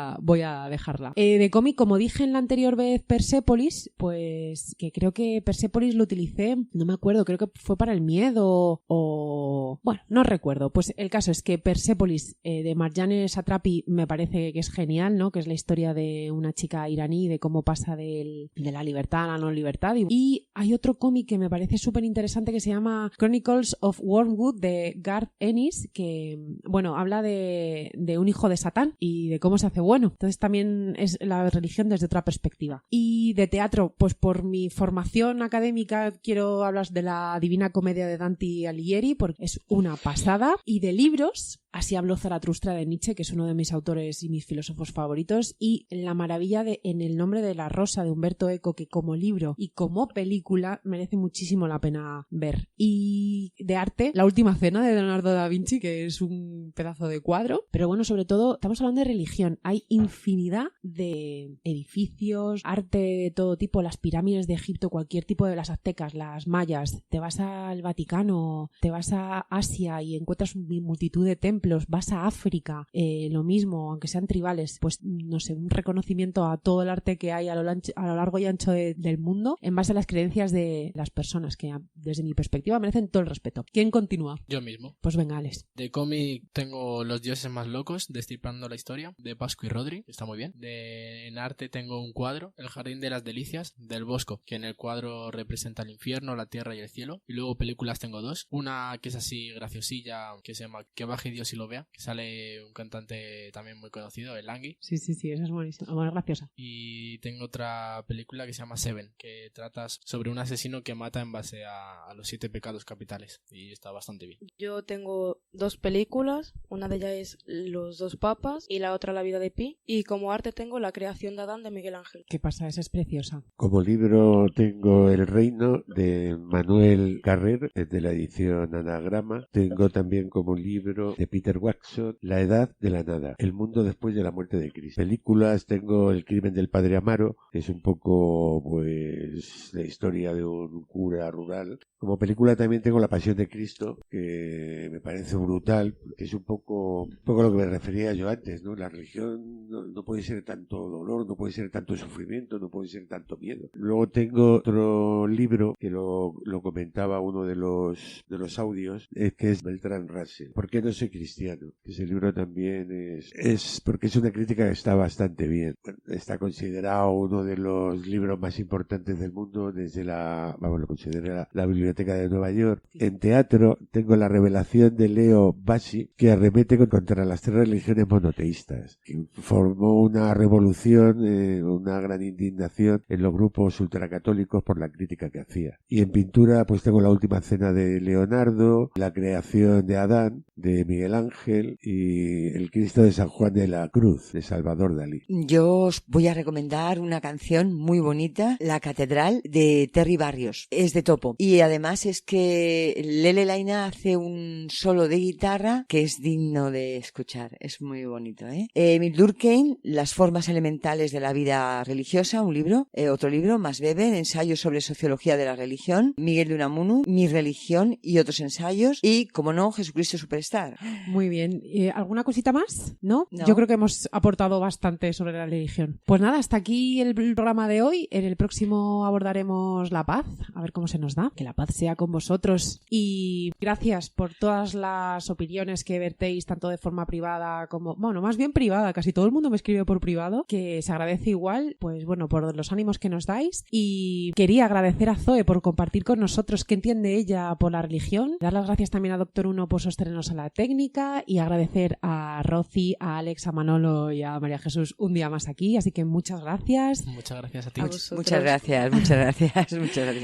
Speaker 2: a dejarla. De cómic, como dije en la anterior vez, Persepolis, pues que creo que Persepolis lo utilicé, no me acuerdo, creo que fue para el miedo o... Bueno, no recuerdo. Pues el caso es que Persepolis de Marjane Satrapi me parece que es genial, ¿no? Que es la historia de una chica iraní, de cómo pasa de la libertad a la no libertad. Y hay otro cómic que me parece súper interesante que se llama Chronicles of Wormwood de Garth Ennis, que, bueno, habla de un hijo de Satán y de cómo se hace bueno. Entonces también es la religión desde otra perspectiva. Y de teatro, pues por mi formación académica quiero hablar de la Divina Comedia de Dante Alighieri, porque es una pasada. Y de libros, así habló Zaratustra de Nietzsche, que es uno de mis autores y mis filósofos favoritos, y la maravilla de En el nombre de la rosa de Umberto Eco, que como libro y como película merece muchísimo la pena ver. Y de arte, La última cena de Leonardo da Vinci, que es un pedazo de cuadro, pero bueno, sobre todo estamos hablando de religión. Hay infinidad de edificios, arte de todo tipo, las pirámides de Egipto, cualquier tipo de las aztecas, las mayas, te vas al Vaticano, te vas a Asia y encuentras multitud de templos, vas a África, lo mismo, aunque sean tribales, pues no sé, un reconocimiento a todo el arte que hay a lo largo y ancho del mundo en base a las creencias de las personas que desde mi perspectiva merecen todo el respeto. ¿Quién continúa?
Speaker 4: Yo mismo.
Speaker 2: Pues venga, Alex.
Speaker 4: De cómic tengo Los dioses más locos, Destripando la historia, de Pascu y Rodri, está muy bien. En arte tengo un cuadro, El jardín de las delicias, del Bosco, que en el cuadro representa el infierno, la tierra y el cielo. Y luego películas tengo 2, una que es así graciosilla, que se llama Que baje Dios y lo vea, que sale un cantante también muy conocido, el Langui.
Speaker 2: Sí, esa es buenísima, muy graciosa.
Speaker 4: Y tengo otra película que se llama Seven, que trata sobre un asesino que mata en base a los 7 pecados capitales, y está bastante bien.
Speaker 1: Yo tengo 2 películas, una de ellas es Los dos papas y la otra La vida de Pi, y como arte tengo La creación de Adán de Miguel Ángel.
Speaker 2: ¿Qué pasa? Esa es preciosa.
Speaker 6: Como libro tengo El reino de Manuel Carrer, de la edición Anagrama. Tengo también como libro de Peter Watson La edad de la nada, el mundo después de la muerte de Cristo. Películas tengo El crimen del padre Amaro, que es un poco pues la historia de un cura rural. Como película también tengo La pasión de Cristo, que me parece brutal, porque es un poco lo que me refería yo antes, ¿no? La religión no puede ser tanto dolor, no puede ser tanto sufrimiento, no puede ser tanto miedo. Luego tengo otro libro que lo comentaba uno de los audios, que es Bertrand Russell, ¿Por qué no soy cristiano? Ese libro también es porque es una crítica que está bastante bien. Bueno, está considerado uno de los libros más importantes del mundo desde lo considera la Biblioteca de Nueva York. En teatro tengo La revelación de Leo Bassi, que arremete contra las 3 religiones monoteístas, que formó una revolución, una gran indignación en los grupos ultracatólicos por la crítica que hacía. Y en pintura pues tengo La última cena de Leonardo, La creación de Adán de Miguel Ángel y El Cristo de San Juan de la Cruz de Salvador Dalí.
Speaker 3: Yo os voy a recomendar una canción muy bonita, La catedral de Terry Barrios. Es de Topo. Y además es que Lele Laina hace un solo de guitarra que es digno de escuchar. Es muy bonito, ¿eh? Emil Durkheim, Las formas elementales de la vida religiosa, un libro. Otro libro, Max Weber, Ensayos sobre sociología de la religión. Miguel de Unamuno, Mi religión y otros ensayos. Y, como no, Jesucristo Superstar.
Speaker 2: Muy bien. ¿Alguna cosita más? ¿No? Yo creo que hemos aportado bastante sobre la religión. Pues nada, hasta aquí el programa de hoy. En el próximo abordaremos la paz. A ver cómo se nos da. Que la paz sea con vosotros. Y gracias por todas las opiniones que vertéis, tanto de forma privada como... Bueno, más bien privada. Casi todo el mundo me escribe por privado. Que se agradece igual, pues bueno, por los ánimos que nos dais. Y quería agradecer a Zoe por compartir con nosotros qué entiende ella por la religión. Dar las gracias también a Doctor Uno por sostenernos a la técnica. Y agradecer a Rosy, a Alex, a Manolo y a María Jesús un día más aquí. Así que muchas gracias.
Speaker 4: Muchas gracias a ti.
Speaker 3: Muchas gracias. Muchas gracias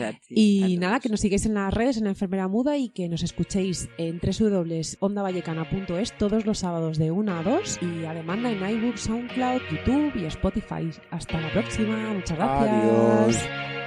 Speaker 3: a ti.
Speaker 2: Y nada, que nos sigáis en las redes, en La Enfermera Muda, y que nos escuchéis en www.ondavallecana.es todos los sábados de 1 a 2 y a demanda en iBooks, SoundCloud, YouTube y Spotify. Hasta la próxima. Muchas gracias.
Speaker 6: Adiós.